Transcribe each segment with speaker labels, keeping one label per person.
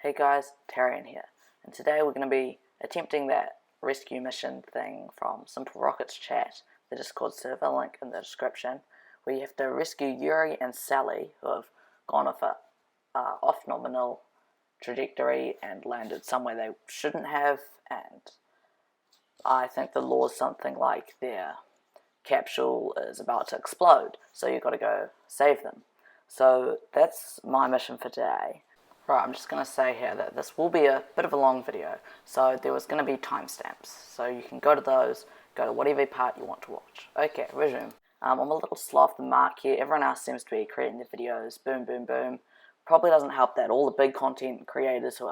Speaker 1: Hey guys, Tarian here, and today we're going to be attempting that rescue mission thing from Simple Rocket's chat, the Discord server, link in the description, where you have to rescue Yuri and Sally, who have gone off a off-nominal trajectory and landed somewhere they shouldn't have, and I think the law is something like their capsule is about to explode, so you've got to go save them. So that's my mission for today. Right, I'm just going to say here that this will be a bit of a long video, so there was going to be timestamps, so you can go to those, go to whatever part you want to watch. Okay, resume. I'm a little slow off the mark here. Everyone else seems to be creating their videos, boom, boom, boom. Probably doesn't help that all the big content creators who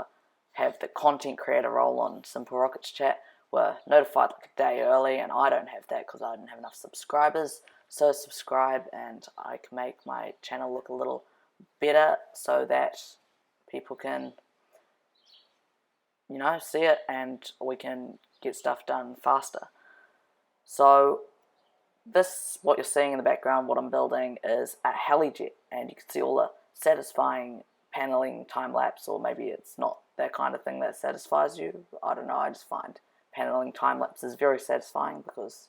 Speaker 1: have the content creator role on Simple Rockets chat were notified like a day early, and I don't have that because I didn't have enough subscribers. So subscribe, and I can make my channel look a little better so that people can, see it, and we can get stuff done faster. So this, what you're seeing in the background, what I'm building, is a Helijet, and you can see all the satisfying paneling time-lapse, or maybe it's not that kind of thing that satisfies you. I don't know, I just find paneling time-lapses very satisfying because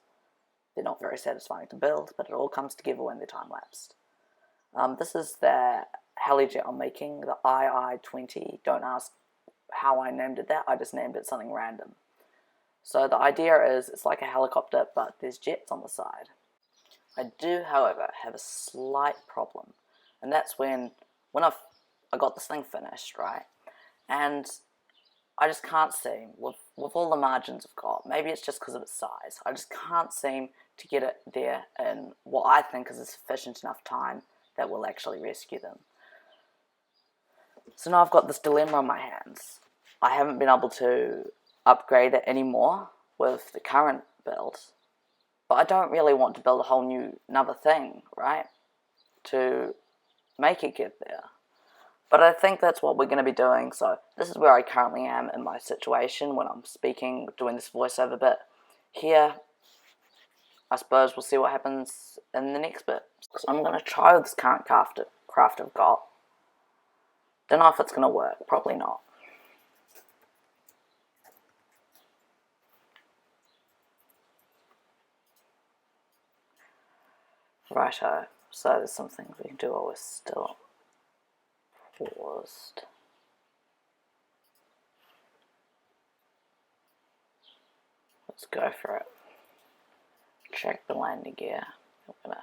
Speaker 1: they're not very satisfying to build, but it all comes together when they're time-lapsed. This is the Helijet I'm making, the II-20. Don't ask how I named it that, I just named it something random. So the idea is it's like a helicopter, but there's jets on the side. I do, however, have a slight problem, and that's when I got this thing finished, right, and I just can't seem, with all the margins I've got, maybe it's just because of its size, I just can't seem to get it there in what I think is a sufficient enough time that will actually rescue them. So now I've got this dilemma on my hands. I haven't been able to upgrade it anymore with the current build, but I don't really want to build a whole new another thing, right, to make it get there. But I think that's what we're going to be doing, so this is where I currently am in my situation when I'm speaking, doing this voiceover bit. Here, I suppose we'll see what happens in the next bit. So I'm going to try with this current craft I've got. Don't know if it's going to work, probably not. Righto, so there's some things we can do while we're still paused. Let's go for it. Check the landing gear. I'm going to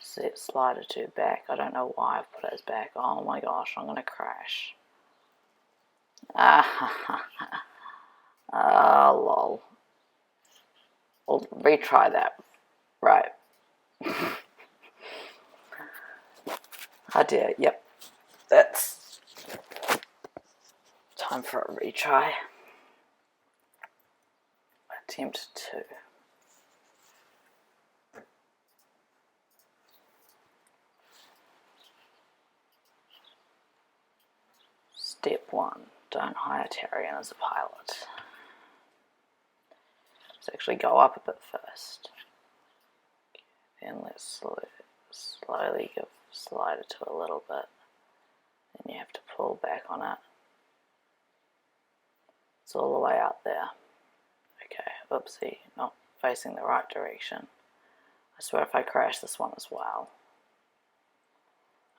Speaker 1: set slider 2 back. I don't know why I've put it as back. Oh my gosh, I'm going to crash. Lol. We'll retry that. Right. Oh dear, yep. That's time for a retry. Attempt 2. Step 1. Don't hire Tarian as a pilot. Let's actually go up a bit first. Then let's slowly give slider to a little bit. Then you have to pull back on it. It's all the way out there. Okay, oopsie, not facing the right direction. I swear if I crash this one as well,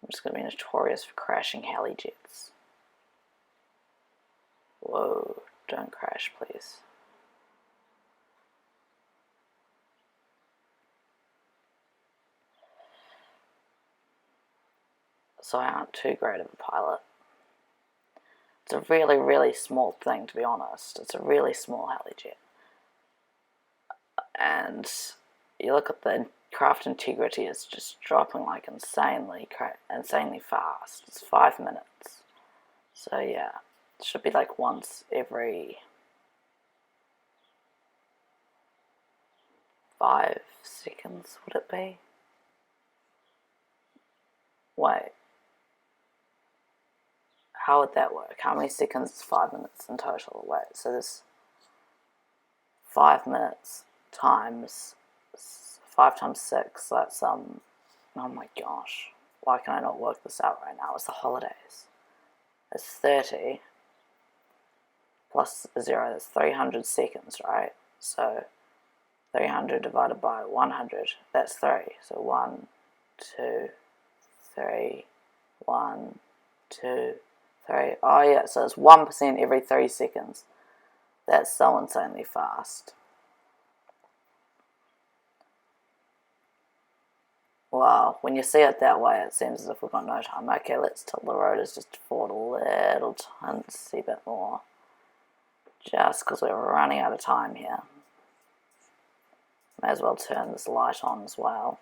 Speaker 1: I'm just going to be notorious for crashing Helijets. Whoa, don't crash please. So I aren't too great of a pilot. It's a really, really small thing, to be honest. It's a really small Helijet. And you look at the craft integrity, it's just dropping like insanely fast. It's 5 minutes. So yeah, it should be like once every 5 seconds, would it be? Wait. How would that work? How many seconds is 5 minutes in total? Wait, so there's 5 minutes times 5 times 6, that's oh my gosh. Why can I not work this out right now? It's the holidays. is 30 plus 0, that's 300 seconds, right? So 300 divided by 100, that's 3. So 1, 2, 3, 1, 2, 3. Oh yeah, so it's 1% every 3 seconds. That's so insanely fast. Wow, when you see it that way, it seems as if we've got no time. Okay, let's tilt the rotors just forward a little tiny bit more. Just because we're running out of time here. May as well turn this light on as well.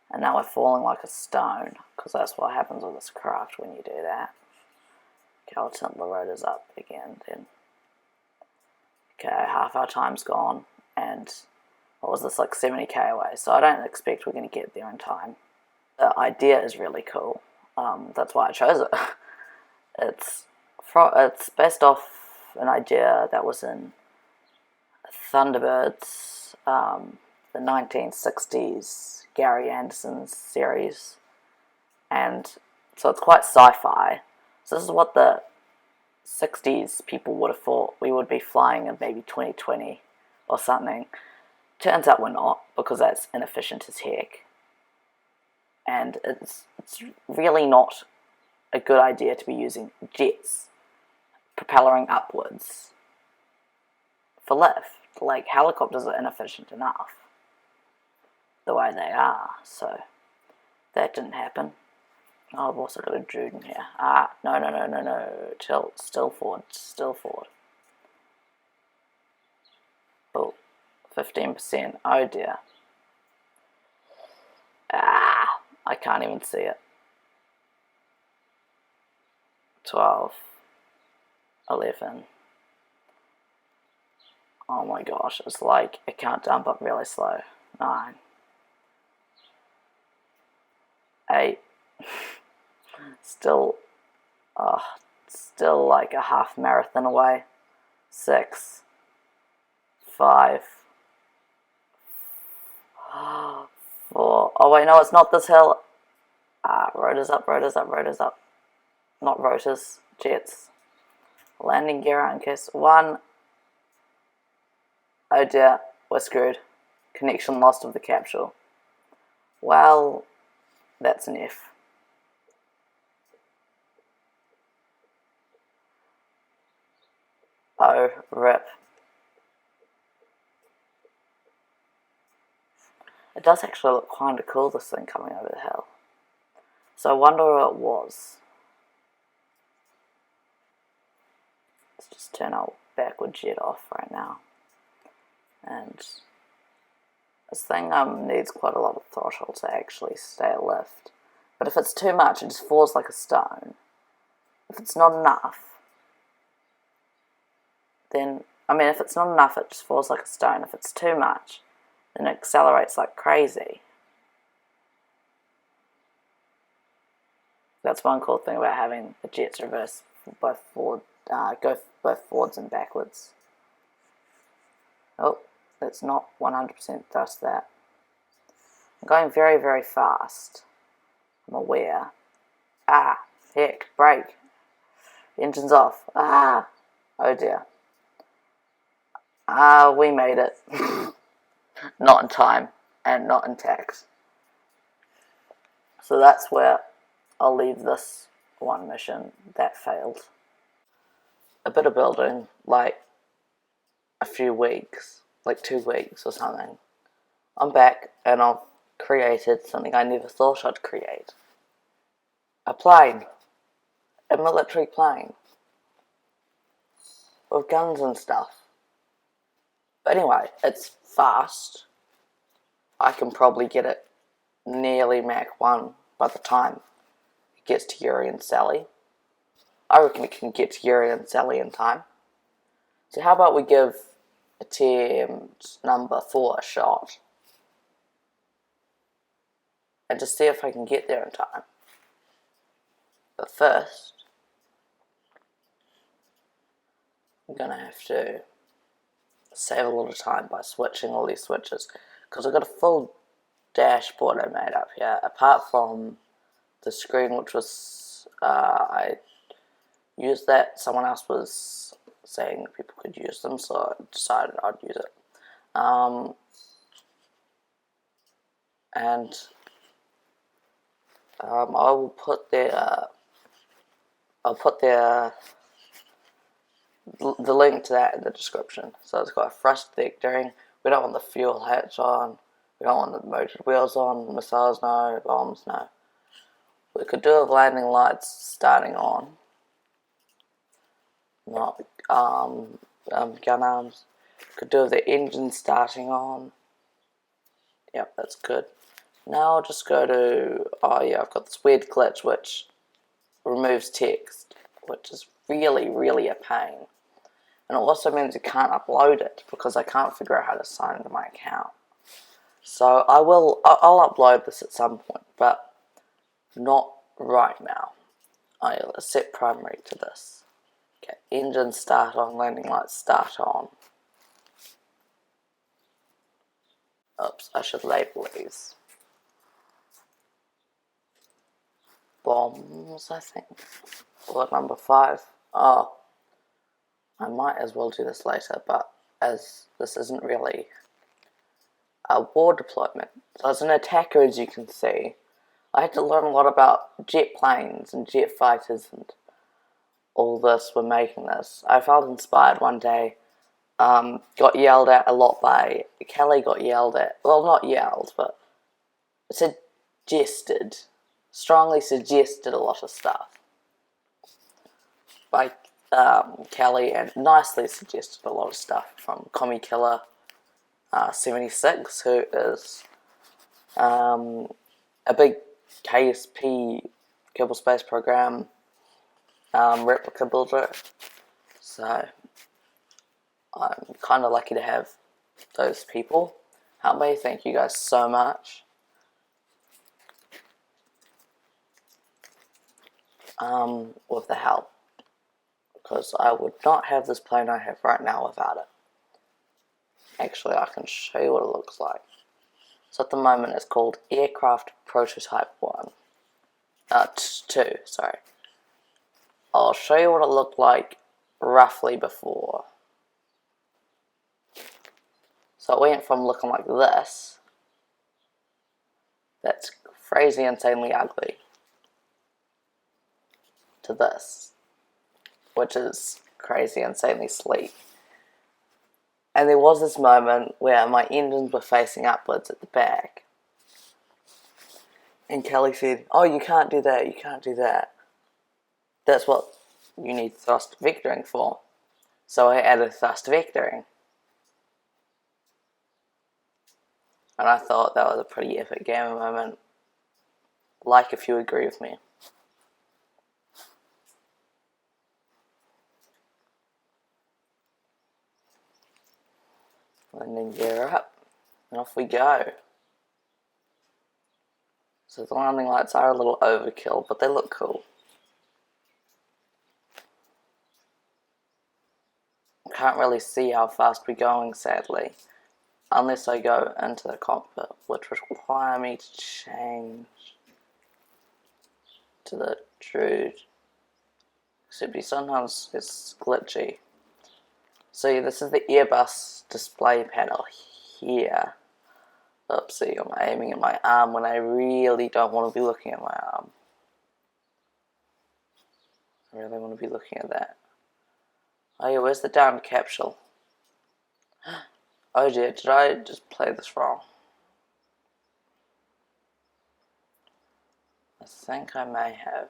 Speaker 1: And now we're falling like a stone, because that's what happens with this craft when you do that. Okay, I'll tilt the rotors up again then. Okay, half our time's gone, and what was this, like 70k away, so I don't expect we're going to get there in time. The idea is really cool, that's why I chose it. It's based off an idea that was in Thunderbirds, the 1960s Gary Anderson's series, and so it's quite sci-fi. So this is what the 60s people would have thought we would be flying in maybe 2020 or something. Turns out we're not, because that's inefficient as heck. And it's really not a good idea to be using jets propelling upwards for lift. Like, helicopters are inefficient enough the way they are, so that didn't happen. Oh, I've also got a Jude in here. No. Tilt, still forward. Oh, 15%. Oh dear. I can't even see it. 12. 11. Oh my gosh, it's like it can't dump up really slow. 9. 8. Still like a half marathon away. 6. 5. 4. Oh wait, no, it's not this hill. Rotors up. Not rotors, jets. Landing gear out in case. 1. Oh dear, we're screwed. Connection lost of the capsule. Well, that's an F. Oh, rip. It does actually look kind of cool, this thing coming over the hill. So I wonder what it was. Let's just turn our backward jet off right now. And this thing needs quite a lot of throttle to actually stay a lift. But if it's too much, it just falls like a stone. If it's not enough, then, if it's not enough, it just falls like a stone. If it's too much, then it accelerates like crazy. That's one cool thing about having the jets reverse both forward, go both forwards and backwards. Oh, let's not 100% thrust that. I'm going very, very fast. I'm aware. Heck, brake. The engine's off. Oh dear. We made it. Not in time, and not intact. So that's where I'll leave this one mission that failed. A bit of building, like a few weeks, like 2 weeks or something. I'm back and I've created something I never thought I'd create. A plane. A military plane. With guns and stuff. But anyway, it's fast. I can probably get it nearly Mach 1 by the time it gets to Yuri and Sally. I reckon it can get to Yuri and Sally in time. So how about we give attempt number 4 a shot. And just see if I can get there in time. But first, I'm going to have to save a lot of time by switching all these switches. Because I've got a full dashboard I made up here. Apart from the screen, which was, I use that. Someone else was saying that people could use them, so I decided I'd use it. And I will put the link to that in the description. So it's got a thrust vectoring. We don't want the fuel hatch on. We don't want the motor wheels on. Missiles, no. Bombs, no. We could do with landing lights starting on. Not gun arms. Could do with the engine starting on. Yep, that's good. Now I'll just go to, oh yeah, I've got this weird glitch which removes text, which is really, really a pain. And it also means you can't upload it because I can't figure out how to sign into my account. So I'll upload this at some point, but not right now. I'll set primary to this. Okay, engine start on, landing lights start on. Oops, I should label these. Bombs, I think. Or number 5. Oh, I might as well do this later, but as this isn't really a war deployment. So as an attacker, as you can see, I had to learn a lot about jet planes and jet fighters and all this when making this. I felt inspired one day. Got yelled at a lot by Kelly. Got yelled at. Well, not yelled, but strongly suggested a lot of stuff by Kelly, and nicely suggested a lot of stuff from Commie Killer 76, who is a big KSP Kerbal Space Program replica builder. So I'm kind of lucky to have those people help me. Thank you guys so much. With the help, because I would not have this plane I have right now without it. Actually, I can show you what it looks like. So at the moment it's called Aircraft Prototype 1. 2, sorry. I'll show you what it looked like roughly before. So it went from looking like this, that's crazy insanely ugly, to this, which is crazy insanely sleek. And there was this moment where my engines were facing upwards at the back. And Kelly said, oh, you can't do that, you can't do that. That's what you need thrust vectoring for. So I added thrust vectoring. And I thought that was a pretty epic game moment. Like if you agree with me. Landing gear up. And off we go. So the landing lights are a little overkill, but they look cool. Can't really see how fast we're going, sadly, unless I go into the cockpit, which would require me to change to the Druid. Except sometimes it's glitchy. So yeah, this is the Airbus display panel here. Oopsie, I'm aiming at my arm when I really don't want to be looking at my arm. I really want to be looking at that. Oh yeah, where's the down capsule? Oh dear, did I just play this wrong? I think I may have.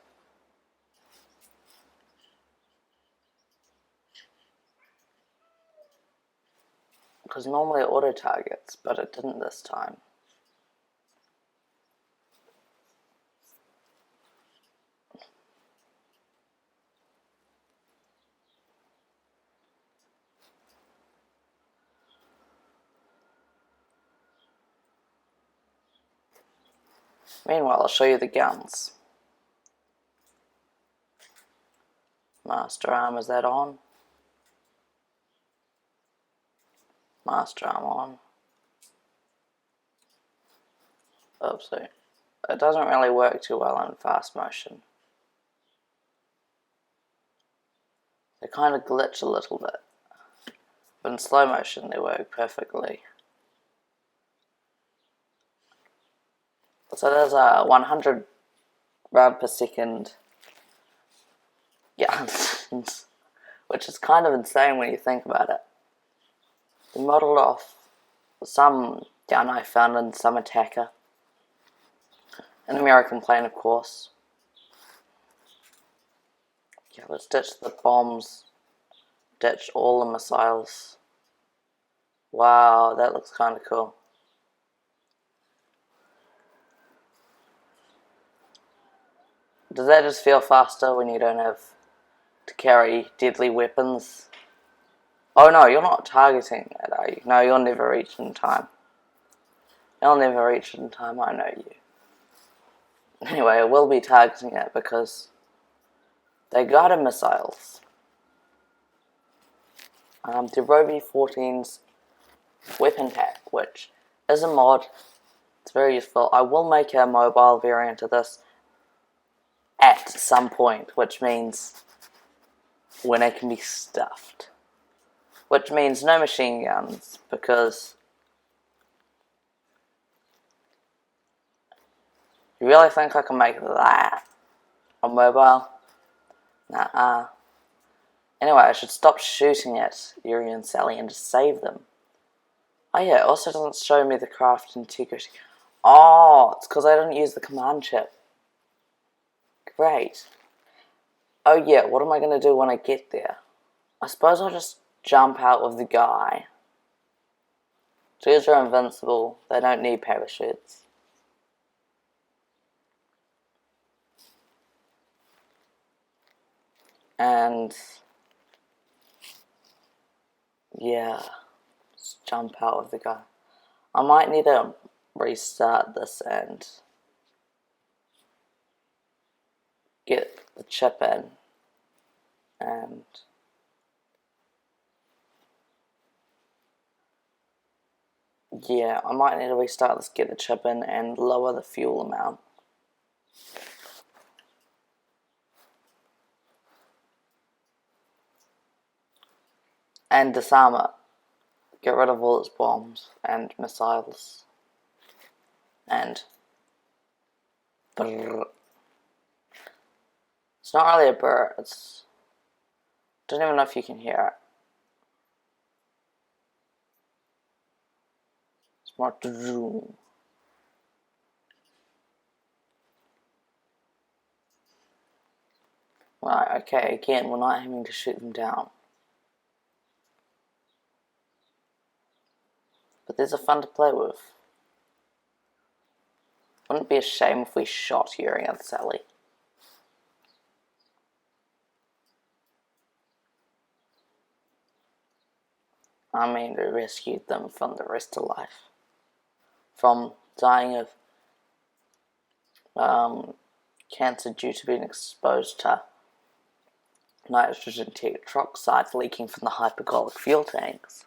Speaker 1: Because normally it auto targets, but it didn't this time. Meanwhile, I'll show you the guns. Master arm, is that on? Master arm on. Oopsie. It doesn't really work too well in fast motion. They kind of glitch a little bit, but in slow motion they work perfectly. So there's a 100 round per second, yeah, which is kind of insane when you think about it. They modelled off some gun I found in some attacker, an American plane, of course. Yeah, let's ditch the bombs, ditch all the missiles. Wow, that looks kind of cool. Does that just feel faster when you don't have to carry deadly weapons? Oh no, you're not targeting it, are you? No, you'll never reach in time. You'll never reach in time, I know you. Anyway, I will be targeting it because they got a missiles. The Rovi 14's weapon pack, which is a mod. It's very useful. I will make a mobile variant of this at some point, which means when it can be stuffed. Which means no machine guns, because you really think I can make that on mobile? Nah. Anyway, I should stop shooting at Yuri and Sally and just save them. Oh yeah, it also doesn't show me the craft integrity. Oh, it's because I didn't use the command chip. Great. Oh yeah, what am I going to do when I get there? I suppose I'll just jump out with the guy. Dudes are invincible. They don't need parachutes. And yeah, just jump out with the guy. I might need to restart this and get the chip in. And yeah, I might need to restart this, get the chip in, and lower the fuel amount. And disarm it. Get rid of all its bombs and missiles. And brrr. It's not really a brrr, it's... I don't even know if you can hear it. It's more drrrr. Right, okay, again, we're not having to shoot them down. But these are fun to play with. Wouldn't it be a shame if we shot Yuri and Sally? I mean, we rescued them from the rest of life. From dying of cancer due to being exposed to nitrogen tetroxide leaking from the hypergolic fuel tanks.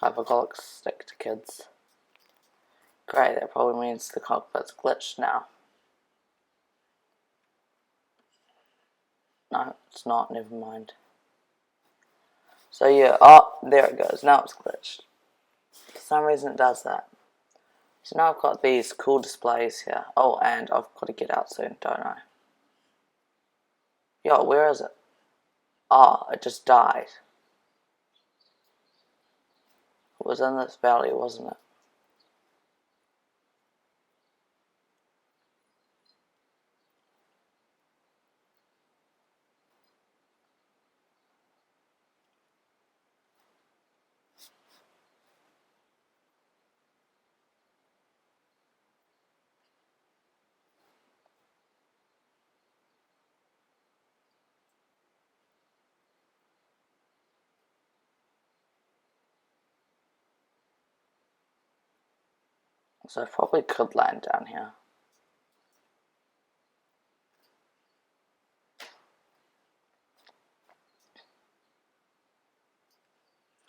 Speaker 1: Hypergolics stick to kids. Great, that probably means the cockpit's glitched now. No, it's not, never mind. So yeah, oh, there it goes, now it's glitched. For some reason it does that. So now I've got these cool displays here. Oh, and I've got to get out soon, don't I? Yo, where is it? Oh, it just died. It was in this valley, wasn't it? So I probably could land down here.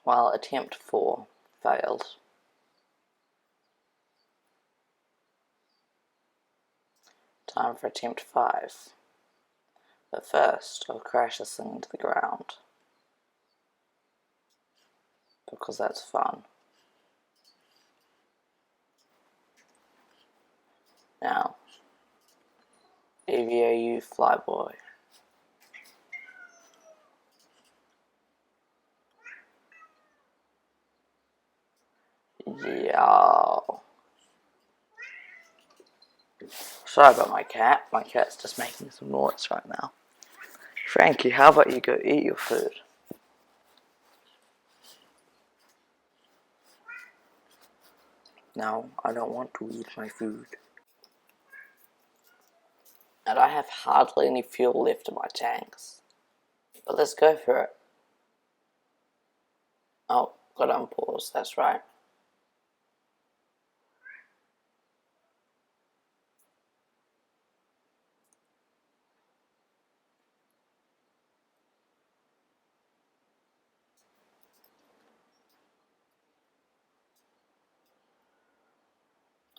Speaker 1: Well, attempt 4. Failed. Time for attempt 5. But first, I'll crash this thing into the ground. Because that's fun. Now, EVAU Flyboy. Yo. Sorry about my cat. My cat's just making some noise right now. Frankie, how about you go eat your food? No, I don't want to eat my food. And I have hardly any fuel left in my tanks. But let's go for it. Oh, got to unpause, that's right.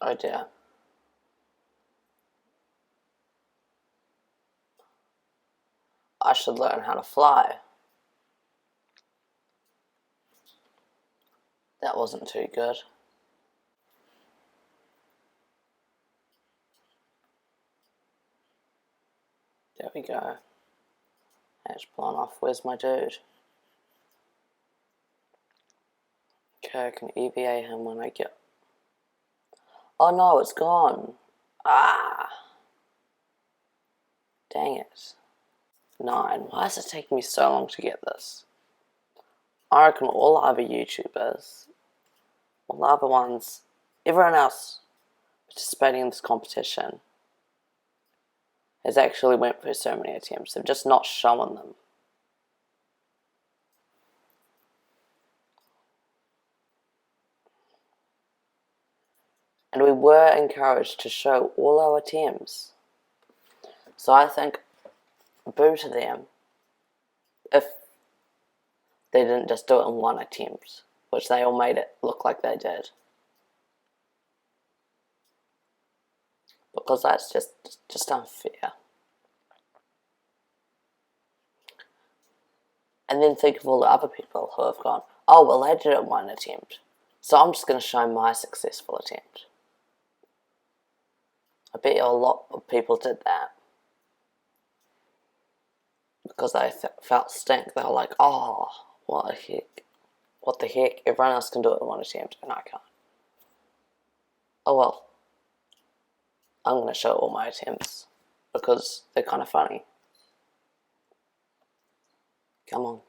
Speaker 1: Oh dear. I should learn how to fly. That wasn't too good. There we go. Hatch blown off. Where's my dude? Okay, I can EVA him when I get... Oh no, it's gone. Ah! Dang it. 9. Why is it taking me so long to get this? I reckon all other YouTubers, all the other ones, everyone else participating in this competition has actually went through so many attempts. They've just not shown them. And we were encouraged to show all our attempts. So I think, boo to them if they didn't just do it in one attempt, which they all made it look like they did. Because that's just unfair. And then think of all the other people who have gone, oh, well, they did it in one attempt, so I'm just going to show my successful attempt. I bet you a lot of people did that. Because they felt stink. They were like, oh, what the heck? What the heck? Everyone else can do it in one attempt, and I can't. Oh well. I'm going to show all my attempts. Because they're kind of funny. Come on.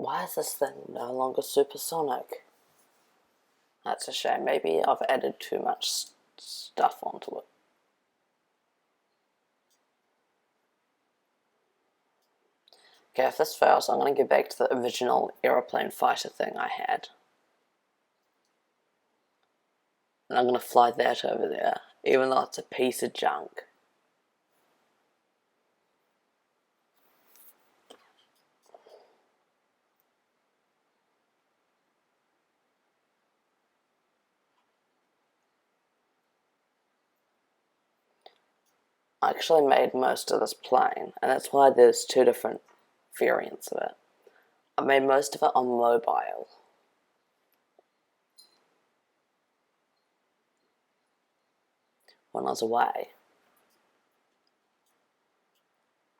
Speaker 1: Why is this thing no longer supersonic? That's a shame. Maybe I've added too much stuff onto it. Okay, if this fails, I'm going to go back to the original aeroplane fighter thing I had. And I'm going to fly that over there, even though it's a piece of junk. I actually made most of this plane, and that's why there's 2 different variants of it. I made most of it on mobile. When I was away.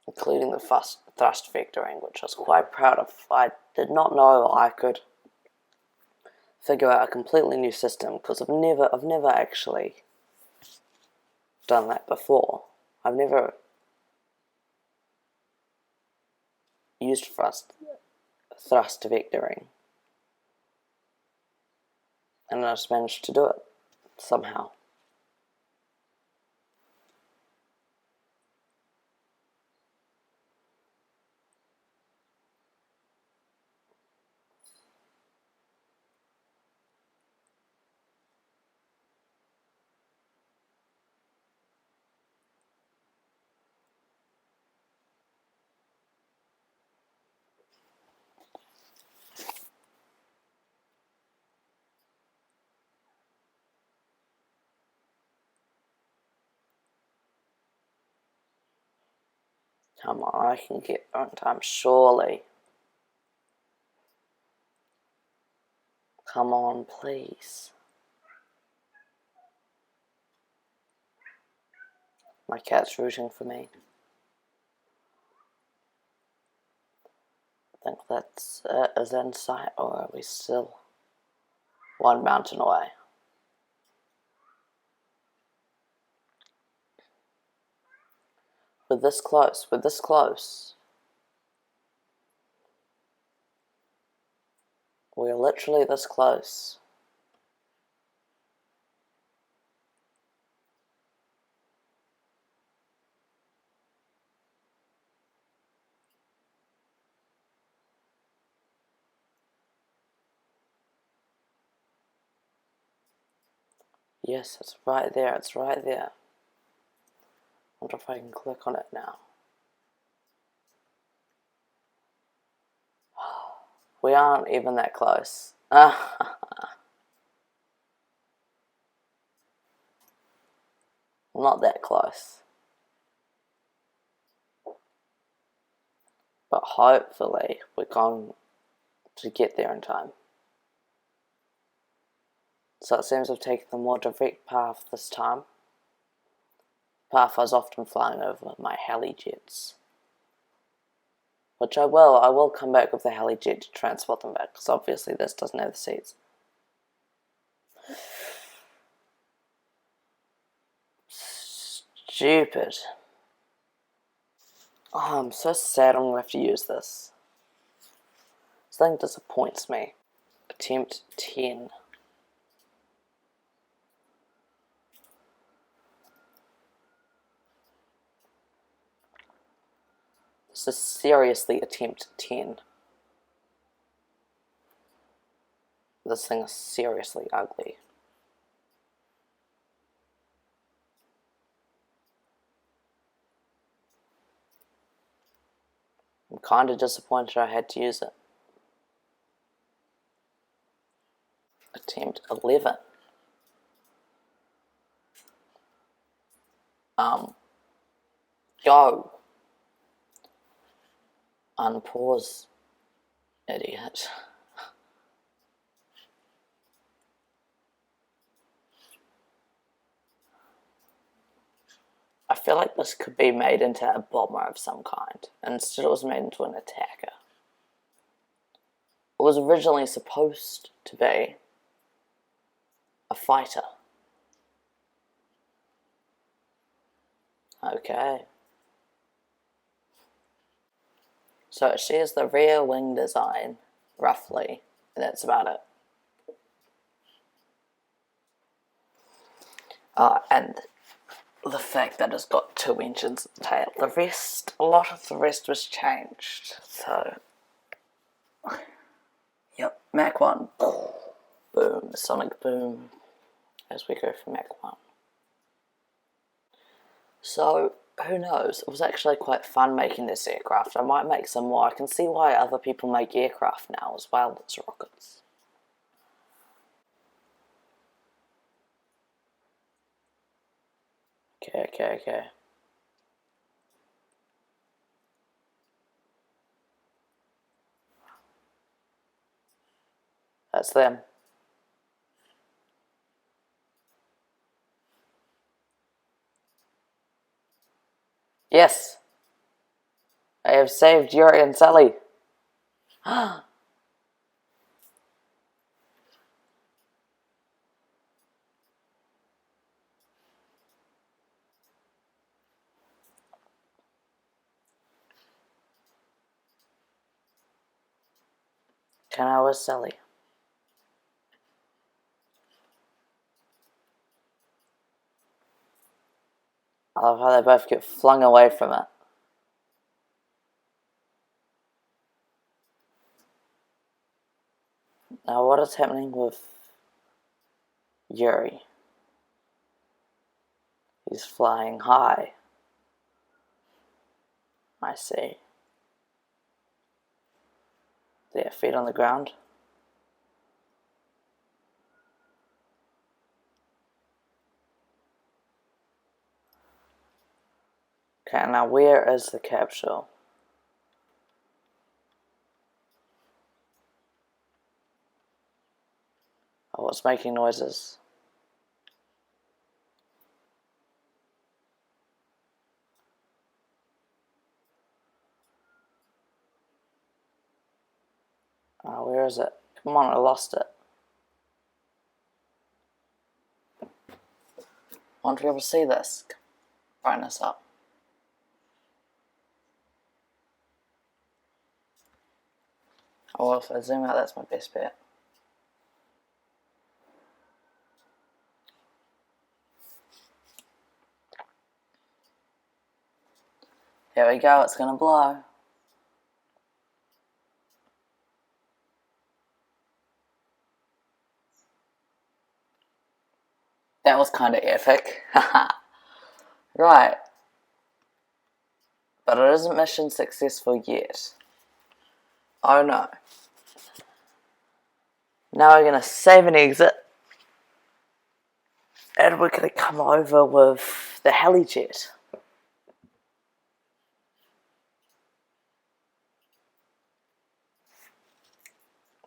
Speaker 1: Including the thrust vectoring, which I was quite proud of. I did not know I could figure out a completely new system, because I've never actually done that before. I've never used thrust vectoring. And I just managed to do it somehow. Come on, I can get there on time, surely. Come on, please. My cat's rooting for me. I think that's it. Is in sight, or are we still one mountain away? We're this close, we're this close. We're literally this close. Yes, it's right there, it's right there. I wonder if I can click on it now. We aren't even that close. Not that close. But hopefully we're going to get there in time. So it seems I've taken the more direct path this time. Path I was often flying over my Helijets. Which I will come back with the Helijet to transport them back, because obviously this doesn't have the seats. Stupid. Oh, I'm so sad I'm going to have to use this. This thing disappoints me. Attempt 10. This is seriously attempt 10. This thing is seriously ugly. I'm kind of disappointed I had to use it. Attempt 11. Go. Unpause, idiot. I feel like this could be made into a bomber of some kind. Instead it was made into an attacker. It was originally supposed to be a fighter. Okay. So it shares the rear wing design, roughly, and that's about it. And the fact that it's got 2 engines at the tail. A lot of the rest was changed. So, yep, Mach 1. Boom, sonic boom, as we go from Mach 1. So, who knows? It was actually quite fun making this aircraft. I might make some more. I can see why other people make aircraft now as well as rockets. Okay. That's them. Yes! I have saved Yuri and Sally. Can I was Sally? I love how they both get flung away from it. Now what is happening with Yuri? He's flying high. I see. There, feet on the ground. Okay, now where is the capsule? Oh, it's making noises. Oh, where is it? Come on, I lost it. I want to be able to see this. Brighten this up. Oh, well, if I zoom out, that's my best bet. Here we go, it's gonna blow. That was kind of epic. Right. But it isn't mission successful yet. Oh no. Now we're gonna save and exit. And we're gonna come over with the Helijet.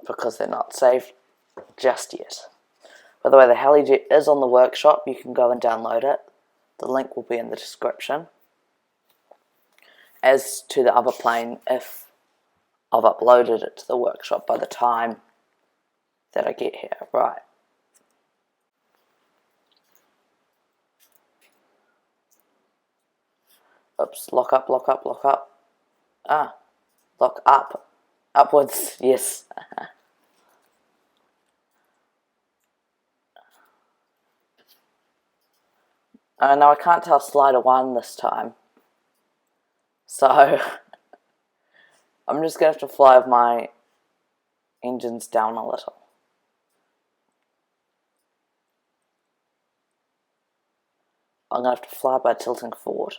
Speaker 1: Because they're not saved just yet. By the way, the Helijet is on the workshop. You can go and download it. The link will be in the description. As to the other plane, if I've uploaded it to the workshop by the time that I get here. Right. Oops, lock up, lock up, lock up. Ah, lock up. Upwards, yes. No, I can't tell slider 1 this time. So, I'm just going to have to fly with my engines down a little. I'm going to have to fly by tilting forward,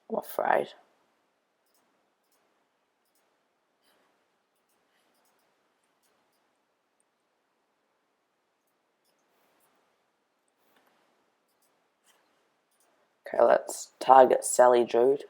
Speaker 1: I'm afraid. Okay, let's target Sally Jude.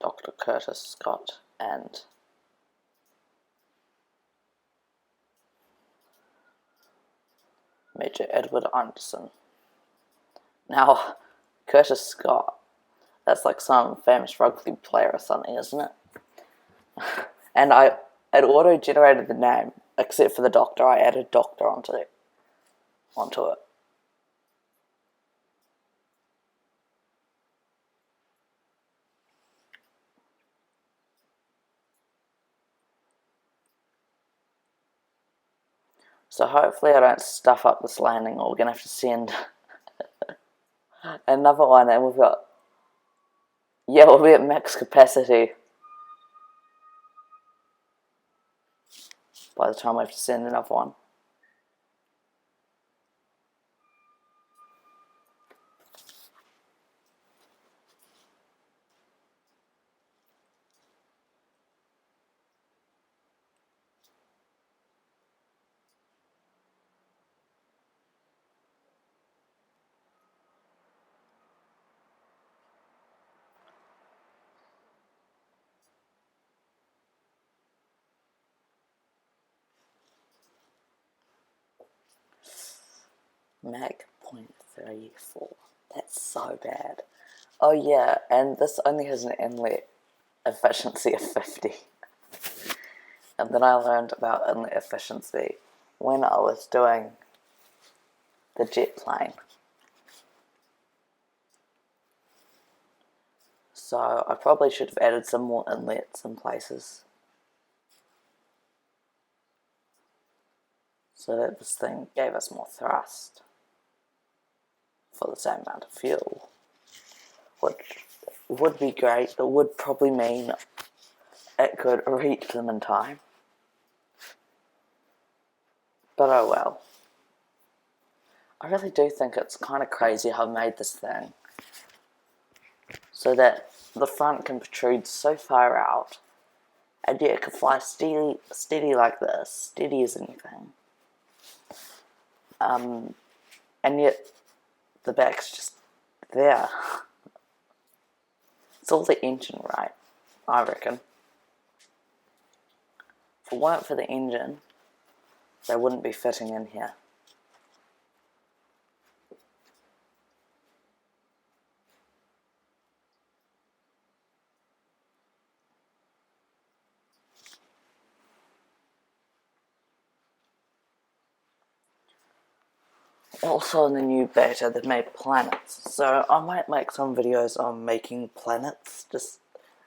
Speaker 1: Dr. Curtis Scott and Major Edward Anderson. Now, Curtis Scott, that's like some famous rugby player or something, isn't it? And it auto-generated the name, except for the doctor. I added doctor onto it. So hopefully I don't stuff up this landing, or we're going to have to send another one, and we've got... Yeah, we'll be at max capacity by the time we have to send another one. Mag.34. That's so bad. Oh yeah, and this only has an inlet efficiency of 50. And then I learned about inlet efficiency when I was doing the jet plane. So I probably should have added some more inlets in places, so that this thing gave us more thrust for the same amount of fuel, which would be great. It would probably mean it could reach them in time. But oh well. I really do think it's kind of crazy how I made this thing so that the front can protrude so far out, and yet it can fly steady like this, steady as anything. And yet the back's just there. It's all the engine, right? I reckon. If it weren't for the engine, they wouldn't be fitting in here. Also in the new beta they've made planets, so I might make some videos on making planets, just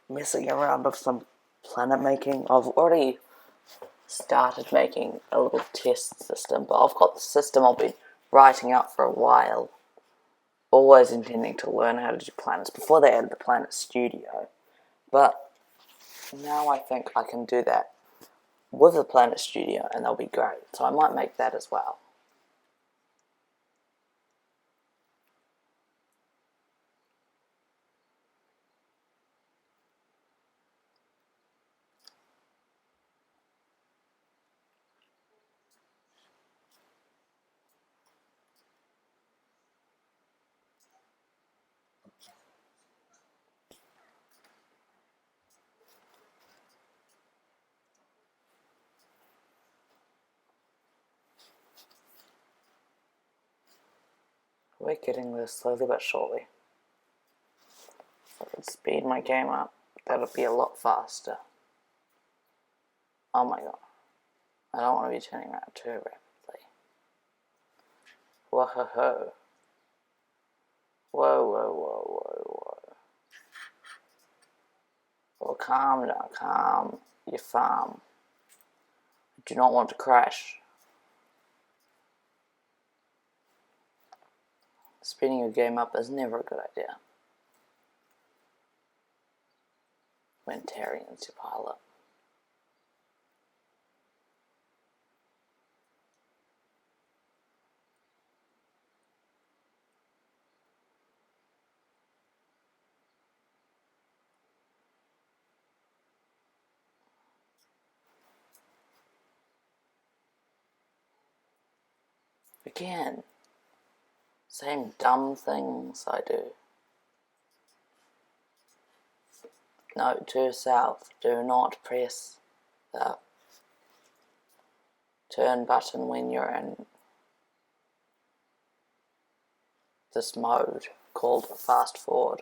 Speaker 1: messing around with some planet making. I've already started making a little test system, but I've got the system I'll be writing out for a while, always intending to learn how to do planets before they add the Planet Studio. But now I think I can do that with the Planet Studio and they'll be great, so I might make that as well. We're getting there slowly but surely. If I could speed my game up, that would be a lot faster. Oh my god. I don't want to be turning around too rapidly. Whoa ho ho. Whoa whoa whoa whoa whoa. Well, calm down, calm your farm. I do not want to crash. Speeding your game up is never a good idea when Tarian's your pilot. Again, same dumb things I do. Note to yourself, do not press the turn button when you're in this mode called fast forward.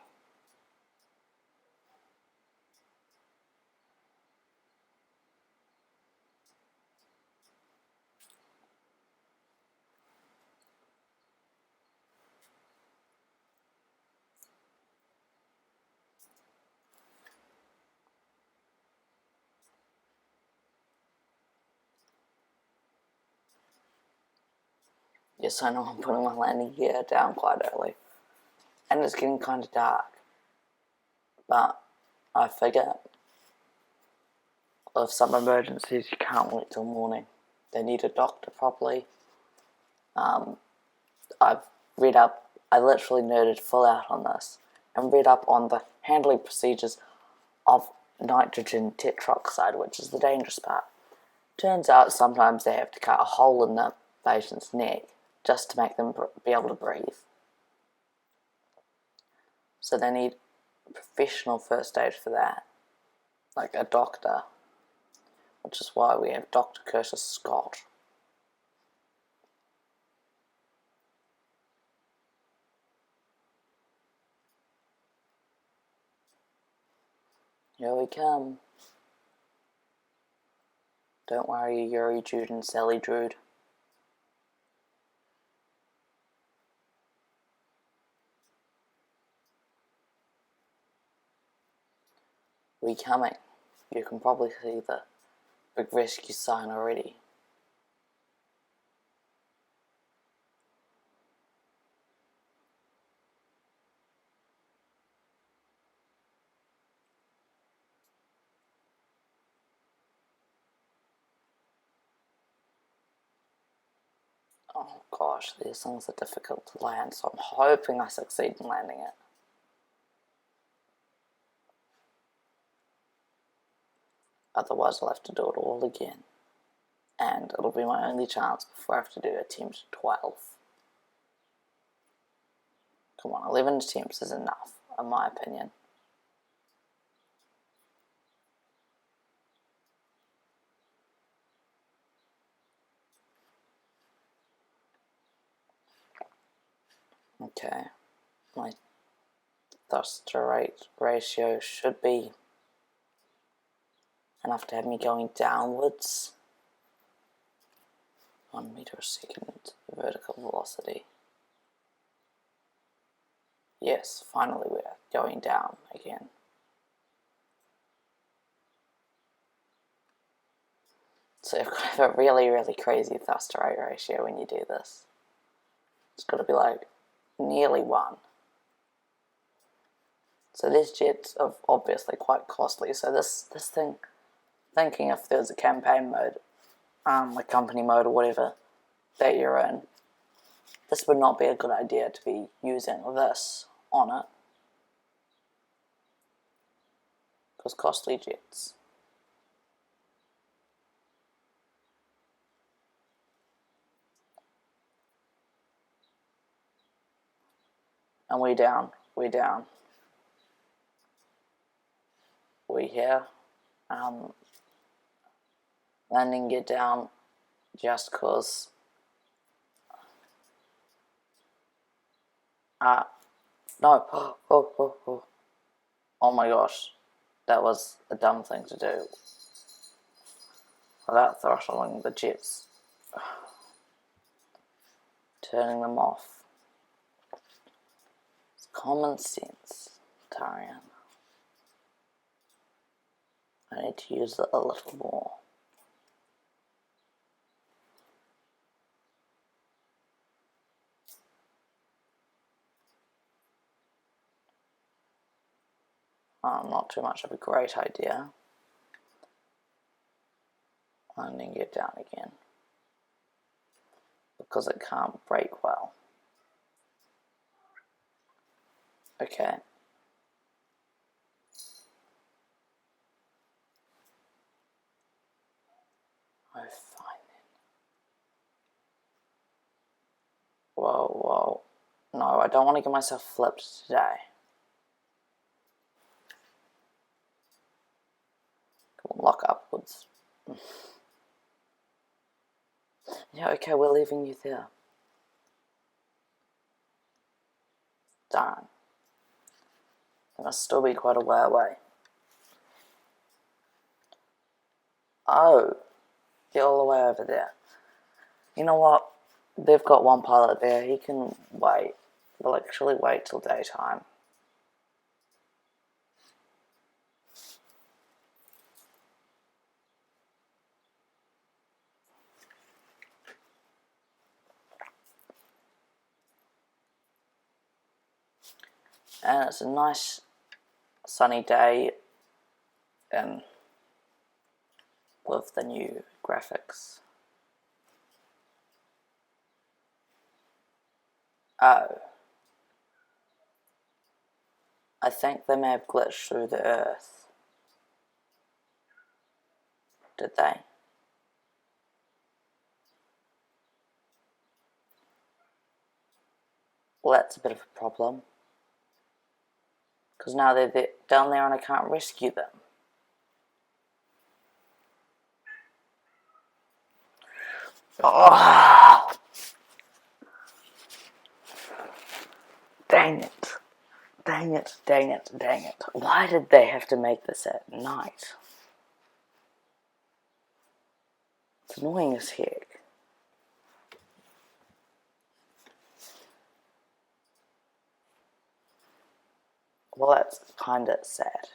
Speaker 1: Yes, I know I'm putting my landing gear down quite early. And it's getting kind of dark. But I figure of some emergencies you can't wait till morning. They need a doctor properly. I've read up, I literally nerded full out on this and read up on the handling procedures of nitrogen tetroxide, which is the dangerous part. Turns out sometimes they have to cut a hole in the patient's neck just to make them be able to breathe. So they need professional first aid for that, like a doctor, which is why we have Dr. Curtis Scott. Here we come. Don't worry, Yuri, Jude, and Sally, Drude. We coming. You can probably see the big rescue sign already. Oh gosh, these things are difficult to land, so I'm hoping I succeed in landing it. Otherwise I'll have to do it all again. And it'll be my only chance before I have to do attempt 12. Come on, 11 attempts is enough, in my opinion. Okay, my thrust to rate ratio should be enough to have me going downwards. 1 meter a second vertical velocity. Yes, finally we're going down again. So you've got to have a really, really crazy thrust to rate ratio when you do this. It's got to be like nearly 1. So these jets are obviously quite costly. So this thing, thinking if there's a campaign mode, a company mode or whatever that you're in, this would not be a good idea to be using this on it. Because costly jets. And we down. We here. Landing gear down just cause no. Oh my gosh. That was a dumb thing to do. Without throttling the jets. Turning them off. It's common sense, Tarian. I need to use it a little more. Not too much of a great idea. Landing it down again. Because it can't brake well. Okay. Oh, fine then. Whoa. No, I don't want to get myself flipped today. Come on, lock upwards. Yeah, okay, we're leaving you there. Darn. It must still be quite a way away. Oh, get all the way over there. You know what? They've got one pilot there. He can wait. They'll actually wait till daytime. And it's a nice sunny day and with the new graphics. Oh. I think they may have glitched through the earth. Did they? Well, that's a bit of a problem. Because now they're down there and I can't rescue them. Oh! Dang it. Dang it, dang it, dang it. Why did they have to make this at night? It's annoying as heck. Well, that's kinda sad.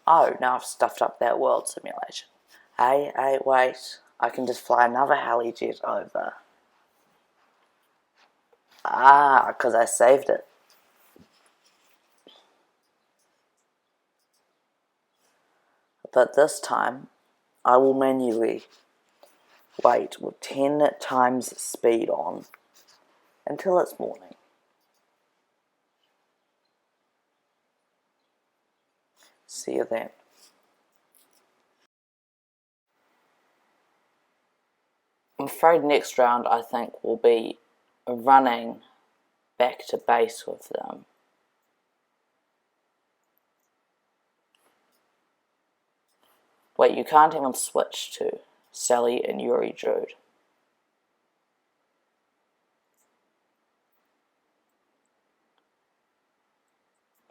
Speaker 1: Oh, now I've stuffed up that world simulation. Hey, wait. I can just fly another Helijet over. Ah, because I saved it. But this time, I will manually wait with 10 times speed on until it's morning. See you then. I'm afraid next round I think will be running back to base with them. Wait, you can't even switch to Sally and Yuri Jude.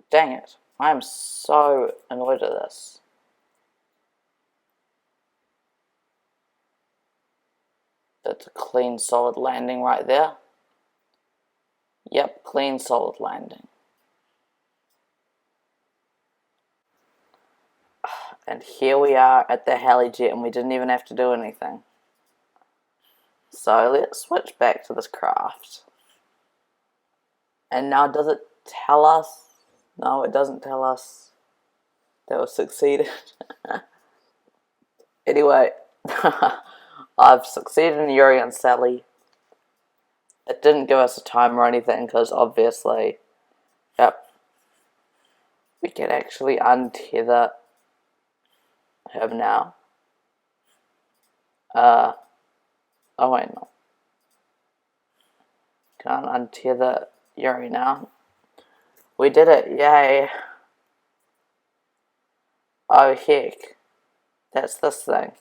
Speaker 1: Dang it, I am so annoyed at this. That's a clean, solid landing right there. Yep, clean, solid landing. And here we are at the Helijet and we didn't even have to do anything. So let's switch back to this craft. And now does it tell us? No, it doesn't tell us that we succeeded. Anyway, I've succeeded in Yuri and Sally. It didn't give us a time or anything because obviously, yep, we can actually untether him now. Oh wait, no. Can't untether Yuri now. We did it, yay. Oh heck, that's this thing.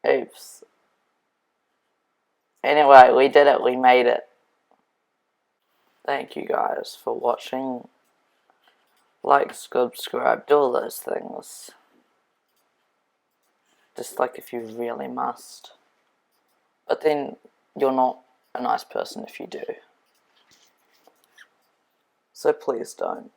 Speaker 1: Oops. Anyway, we did it, we made it. Thank you guys for watching. Like, subscribe, do all those things. Just like if you really must. But then you're not a nice person if you do. So please don't.